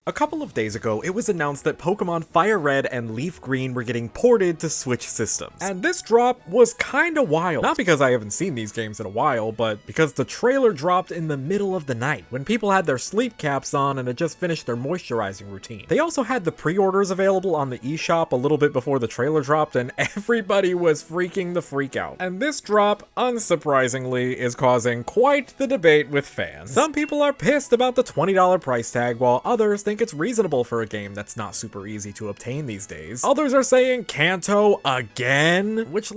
A couple of days ago, it was announced that Pokémon FireRed and LeafGreen were getting ported to Switch systems. And this drop was kinda wild. Not because I haven't seen these games in a while, but because the trailer dropped in the middle of the night, when people had their sleep caps on and had just finished their moisturizing routine. They also had the pre-orders available on the eShop a little bit before the trailer dropped, and everybody was freaking the freak out. And this drop, unsurprisingly, is causing quite the debate with fans. Some people are pissed about the $20 price tag, while others think it's reasonable for a game that's not super easy to obtain these days. Others are saying Kanto again, which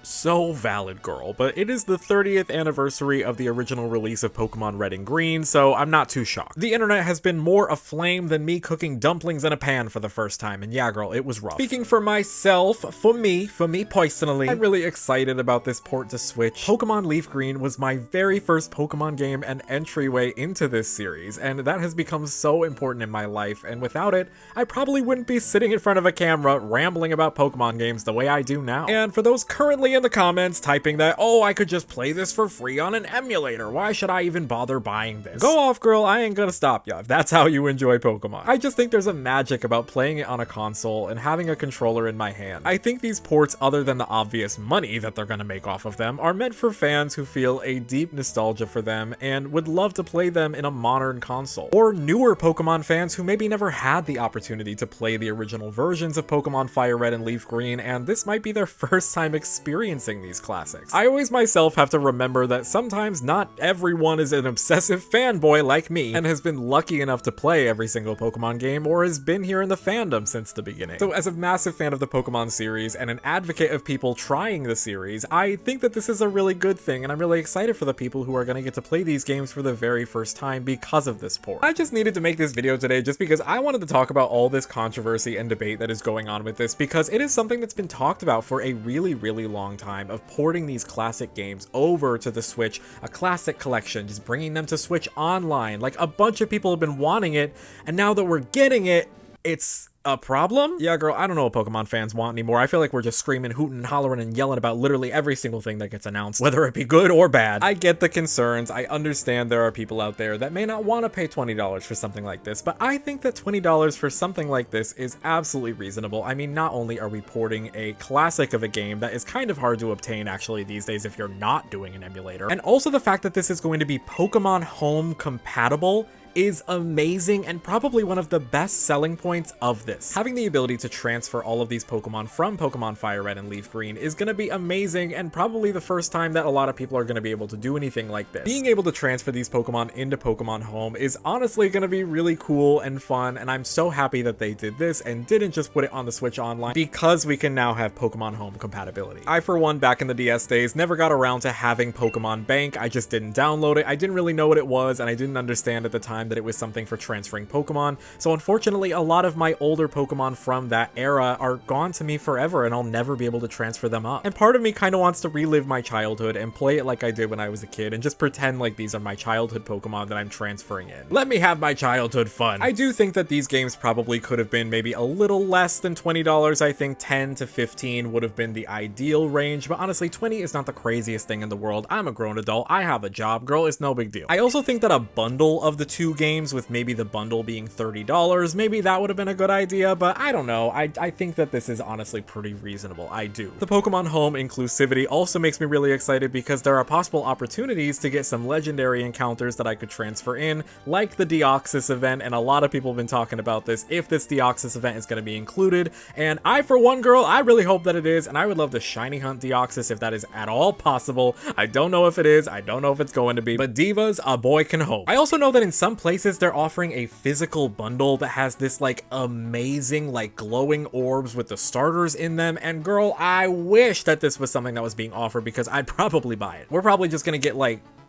so valid, girl, but it is the 30th anniversary of the original release of Pokémon Red and Green, so I'm not too shocked. The internet has been more aflame than me cooking dumplings in a pan for the first time, and yeah, girl, it was rough. Speaking for myself, for me personally, I'm really excited about this port to Switch. Pokémon LeafGreen was my very first Pokémon game and entryway into this series, and that has become so important in my life, and without it, I probably wouldn't be sitting in front of a camera rambling about Pokémon games the way I do now. And for those currently in the comments typing that, oh, I could just play this for free on an emulator, why should I even bother buying this? Go off, girl, I ain't gonna stop ya if that's how you enjoy Pokemon. I just think there's a magic about playing it on a console and having a controller in my hand. I think these ports, other than the obvious money that they're gonna make off of them, are meant for fans who feel a deep nostalgia for them and would love to play them in a modern console. Or newer Pokemon fans who maybe never had the opportunity to play the original versions of Pokemon FireRed and LeafGreen, and this might be their first time experiencing these classics. I always myself have to remember that sometimes not everyone is an obsessive fanboy like me and has been lucky enough to play every single Pokemon game or has been here in the fandom since the beginning. So as a massive fan of the Pokemon series and an advocate of people trying the series, I think that this is a really good thing, and I'm really excited for the people who are going to get to play these games for the very first time because of this port. I just needed to make this video today just because I wanted to talk about all this controversy and debate that is going on with this, because it is something that's been talked about for a really long time, of porting these classic games over to the Switch, a classic collection, just bringing them to Switch Online. Like, a bunch of people have been wanting it, and now that we're getting it, it's a problem? Yeah, girl, I don't know what Pokemon fans want anymore. I feel like we're just screaming, hooting, and hollering, and yelling about literally every single thing that gets announced, whether it be good or bad. I get the concerns. I understand there are people out there that may not want to pay $20 for something like this, but I think that $20 for something like this is absolutely reasonable. I mean, not only are we porting a classic of a game that is kind of hard to obtain actually these days if you're not doing an emulator, and also the fact that this is going to be Pokemon Home compatible is amazing and probably one of the best selling points of this. Having the ability to transfer all of these Pokemon from Pokemon FireRed and LeafGreen is going to be amazing, and probably the first time that a lot of people are going to be able to do anything like this. Being able to transfer these Pokemon into Pokemon Home is honestly going to be really cool and fun, and I'm so happy that they did this and didn't just put it on the Switch Online, because we can now have Pokemon Home compatibility. I, for one, back in the DS days, never got around to having Pokemon Bank. I just didn't download it. I didn't really know what it was, and I didn't understand at the time that it was something for transferring Pokemon. So unfortunately, a lot of my older Pokemon from that era are gone to me forever, and I'll never be able to transfer them up. And part of me kind of wants to relive my childhood and play it like I did when I was a kid and just pretend like these are my childhood Pokemon that I'm transferring in. Let me have my childhood fun. I do think that these games probably could have been maybe a little less than $20. I think 10 to 15 would have been the ideal range, but honestly, 20 is not the craziest thing in the world. I'm a grown adult. I have a job, girl. It's no big deal. I also think that a bundle of the two games, with maybe the bundle being $30, maybe that would have been a good idea, but I don't know. I think that this is honestly pretty reasonable. I do. The Pokemon Home inclusivity also makes me really excited because there are possible opportunities to get some legendary encounters that I could transfer in, like the Deoxys event, and a lot of people have been talking about this, if this Deoxys event is going to be included, and I, for one, girl, I really hope that it is, and I would love to shiny hunt Deoxys if that is at all possible. I don't know if it is. I don't know if it's going to be, but divas, a boy can hope. I also know that in some places they're offering a physical bundle that has this amazing glowing orbs with the starters in them, and girl, I wish that this was something that was being offered, because I'd probably buy it. We're probably just gonna get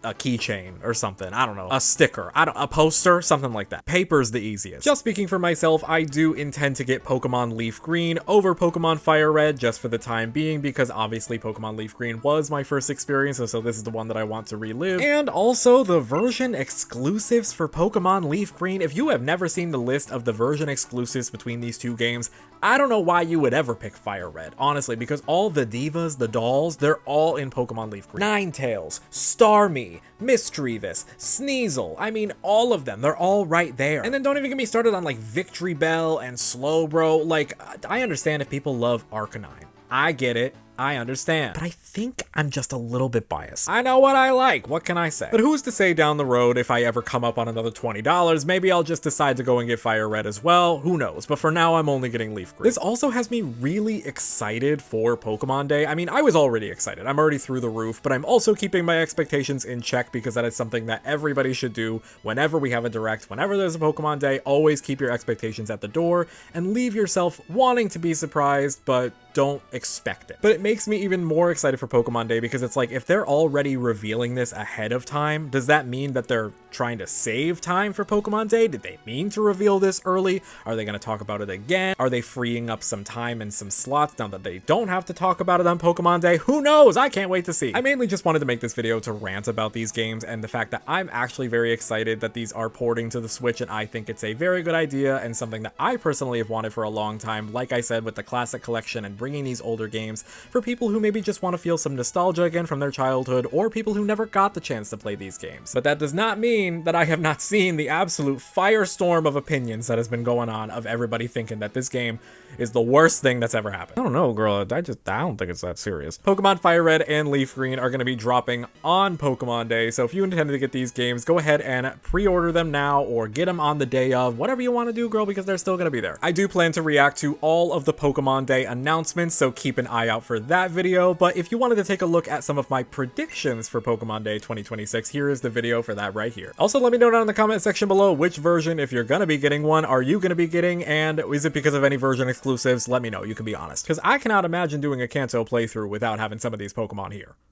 a keychain or something, I don't know, a sticker, a poster, something like that. Paper's the easiest. Just speaking for myself, I do intend to get Pokemon LeafGreen over Pokemon FireRed just for the time being, because obviously Pokemon LeafGreen was my first experience, so this is the one that I want to relive. And also the version exclusives for Pokemon LeafGreen. If you have never seen the list of the version exclusives between these two games, I don't know why you would ever pick FireRed, honestly, because all the divas, the dolls, they're all in Pokemon LeafGreen. Ninetales, Starmie, Mixeli, Misdreavus, Sneasel. I mean, all of them. They're all right there. And then don't even get me started on like Victory Bell and Slowbro. Like, I understand if people love Arcanine. I get it. I understand, but I think I'm just a little bit biased. I know what I like, what can I say? But who's to say down the road if I ever come up on another $20, maybe I'll just decide to go and get Fire Red as well, who knows, but for now I'm only getting Leaf Green. This also has me really excited for Pokemon Day. I mean, I was already excited, I'm already through the roof, but I'm also keeping my expectations in check because that is something that everybody should do whenever we have a direct, whenever there's a Pokemon Day. Always keep your expectations at the door and leave yourself wanting to be surprised, but don't expect it. But it makes me even more excited for Pokemon Day because it's like, if they're already revealing this ahead of time, does that mean that they're trying to save time for Pokemon Day? Did they mean to reveal this early? Are they going to talk about it again? Are they freeing up some time and some slots now that they don't have to talk about it on Pokemon Day? Who knows? I can't wait to see. I mainly just wanted to make this video to rant about these games and the fact that I'm actually very excited that these are porting to the Switch, and I think it's a very good idea and something that I personally have wanted for a long time. Like I said, with the Classic Collection and bringing these older games for people who maybe just want to feel some nostalgia again from their childhood, or people who never got the chance to play these games. But that does not mean that I have not seen the absolute firestorm of opinions that has been going on of everybody thinking that this game is the worst thing that's ever happened. I don't know, girl. I don't think it's that serious. Pokemon FireRed and LeafGreen are going to be dropping on Pokemon Day, so if you intend to get these games, go ahead and pre-order them now or get them on the day of, whatever you want to do, girl, because they're still going to be there. I do plan to react to all of the Pokemon Day announcements, so keep an eye out for that video. But if you wanted to take a look at some of my predictions for Pokemon Day 2026, here is the video for that right here. Also, let me know down in the comment section below which version, if you're going to be getting one, are you going to be getting, and is it because of any version exclusives? Let me know. You can be honest, because I cannot imagine doing a Kanto playthrough without having some of these Pokemon here.